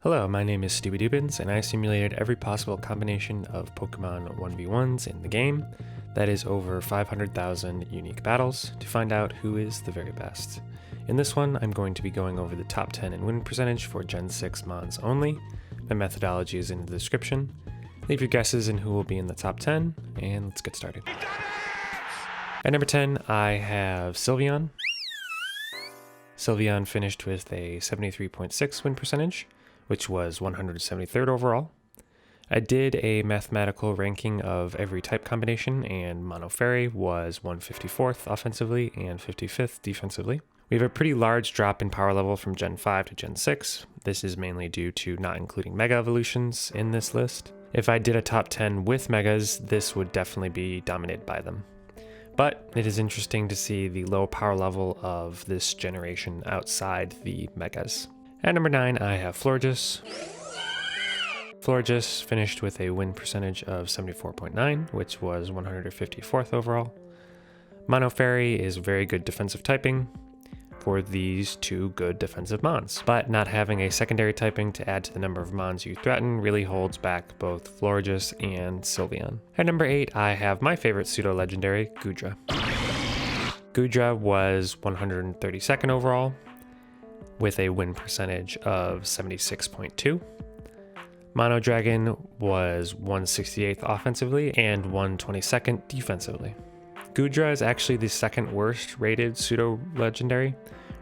Hello, my name is Stupid Dubins, and I simulated every possible combination of Pokemon 1v1s in the game, that is over 500,000 unique battles, to find out who is the very best. In this one, I'm going to be going over the top 10 in win percentage for Gen 6 Mons only. My methodology is in the description. Leave your guesses in who will be in the top 10, and let's get started. At number 10, I have Sylveon. Sylveon finished with a 73.6 win percentage, which was 173rd overall. I did a mathematical ranking of every type combination, and Mono Fairy was 154th offensively and 55th defensively. We have a pretty large drop in power level from Gen 5 to Gen 6. This is mainly due to not including Mega Evolutions in this list. If I did a top 10 with Megas, this would definitely be dominated by them. But it is interesting to see the low power level of this generation outside the Megas. At number 9, I have Florges. Florges finished with a win percentage of 74.9, which was 154th overall. Mono Fairy is very good defensive typing for these two good defensive Mons, but not having a secondary typing to add to the number of Mons you threaten really holds back both Florges and Sylveon. At number 8, I have my favorite pseudo-legendary, Goodra. Goodra was 132nd overall, with a win percentage of 76.2. Mono Dragon was 168th offensively and 122nd defensively. Goodra is actually the second worst rated pseudo-legendary,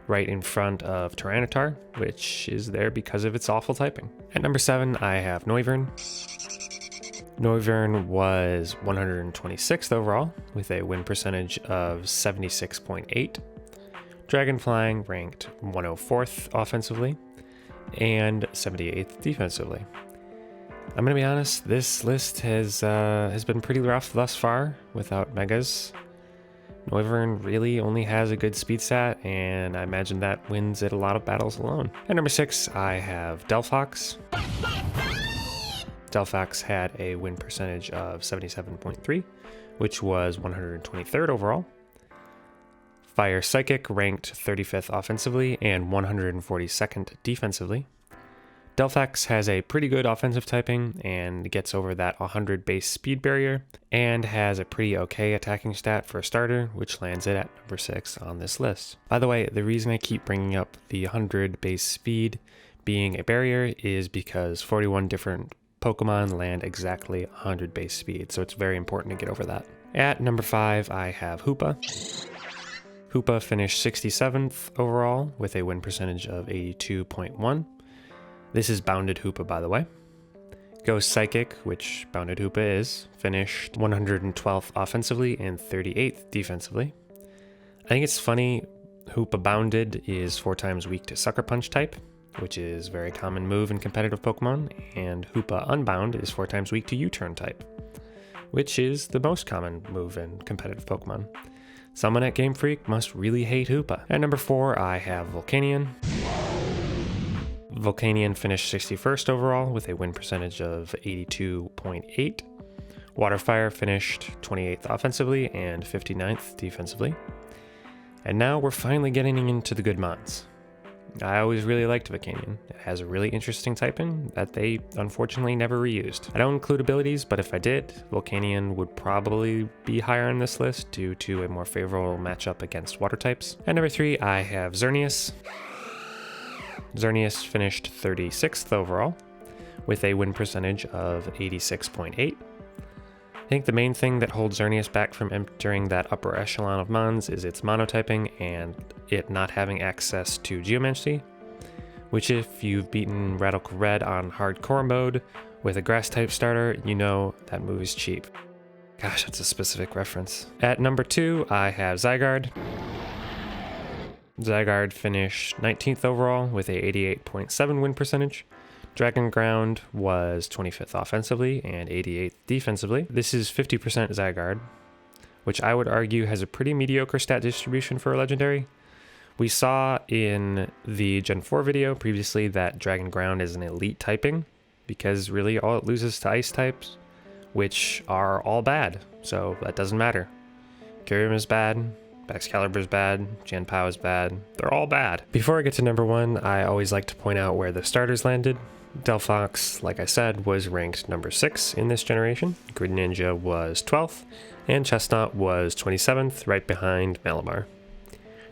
right in front of Tyranitar, which is there because of its awful typing. At number 7, I have Noivern. Noivern was 126th overall, with a win percentage of 76.8. Dragonflying ranked 104th offensively and 78th defensively. I'm gonna be honest, this list has been pretty rough thus far without Megas. Noivern really only has a good speed stat, and I imagine that wins at a lot of battles alone. At number 6, I have Delphox. Delphox had a win percentage of 77.3, which was 123rd overall. Fire Psychic ranked 35th offensively and 142nd defensively. Delphox has a pretty good offensive typing and gets over that 100 base speed barrier, and has a pretty okay attacking stat for a starter, which lands it at number 6 on this list. By the way, the reason I keep bringing up the 100 base speed being a barrier is because 41 different Pokemon land exactly 100 base speed, so it's very important to get over that. At number 5, I have Hoopa. Hoopa finished 67th overall with a win percentage of 82.1. This is Bounded Hoopa, by the way. Ghost Psychic, which Bounded Hoopa is, finished 112th offensively and 38th defensively. I think it's funny, Hoopa Bounded is 4 times weak to Sucker Punch type, which is a very common move in competitive Pokemon, and Hoopa Unbound is 4 times weak to U-Turn type, which is the most common move in competitive Pokemon. Someone at Game Freak must really hate Hoopa. At number 4, I have Volcanion. Volcanion finished 61st overall with a win percentage of 82.8. Waterfire finished 28th offensively and 59th defensively. And now we're finally getting into the good Mons. I always really liked Volcanion. It has a really interesting typing that they unfortunately never reused. I don't include abilities, but if I did, Volcanion would probably be higher on this list due to a more favorable matchup against water types. At number 3, I have Xerneas. Xerneas finished 36th overall with a win percentage of 86.8. I think the main thing that holds Xerneas back from entering that upper echelon of Mons is its monotyping and it not having access to Geomancy, which if you've beaten Radical Red on hardcore mode with a grass type starter, you know that move is cheap. Gosh, that's a specific reference. At number 2, I have Zygarde. Zygarde finished 19th overall with a 88.7 win percentage. Dragon Ground was 25th offensively and 88th defensively. This is 50% Zygarde, which I would argue has a pretty mediocre stat distribution for a legendary. We saw in the Gen 4 video previously that Dragon Ground is an elite typing because really all it loses to ice types, which are all bad, so that doesn't matter. Kyurem is bad, Excalibur's bad, Jianpao is bad, they're all bad. Before I get to number 1, I always like to point out where the starters landed. Delphox, like I said, was ranked number 6 in this generation. Greninja was 12th, and Chestnut was 27th, right behind Malamar.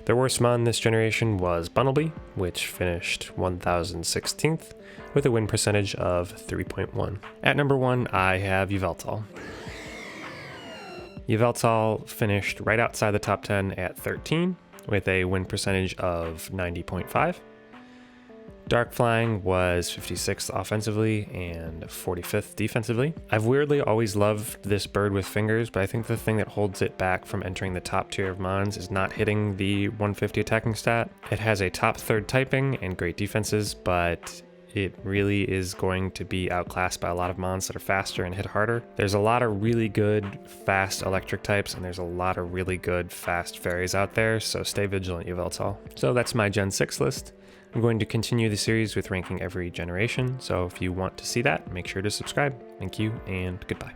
The worst mon this generation was Bunnelby, which finished 1016th with a win percentage of 3.1. At number 1, I have Yveltal. Yveltal finished right outside the top 10 at 13 with a win percentage of 90.5. Dark Flying was 56th offensively and 45th defensively. I've weirdly always loved this bird with fingers, but I think the thing that holds it back from entering the top tier of mons is not hitting the 150 attacking stat. It has a top 3rd typing and great defenses, but it really is going to be outclassed by a lot of mons that are faster and hit harder. There's a lot of really good fast electric types, and there's a lot of really good fast fairies out there, so stay vigilant, Yveltal. So that's my Gen 6 list. I'm going to continue the series with ranking every generation, so if you want to see that, make sure to subscribe. Thank you, and goodbye.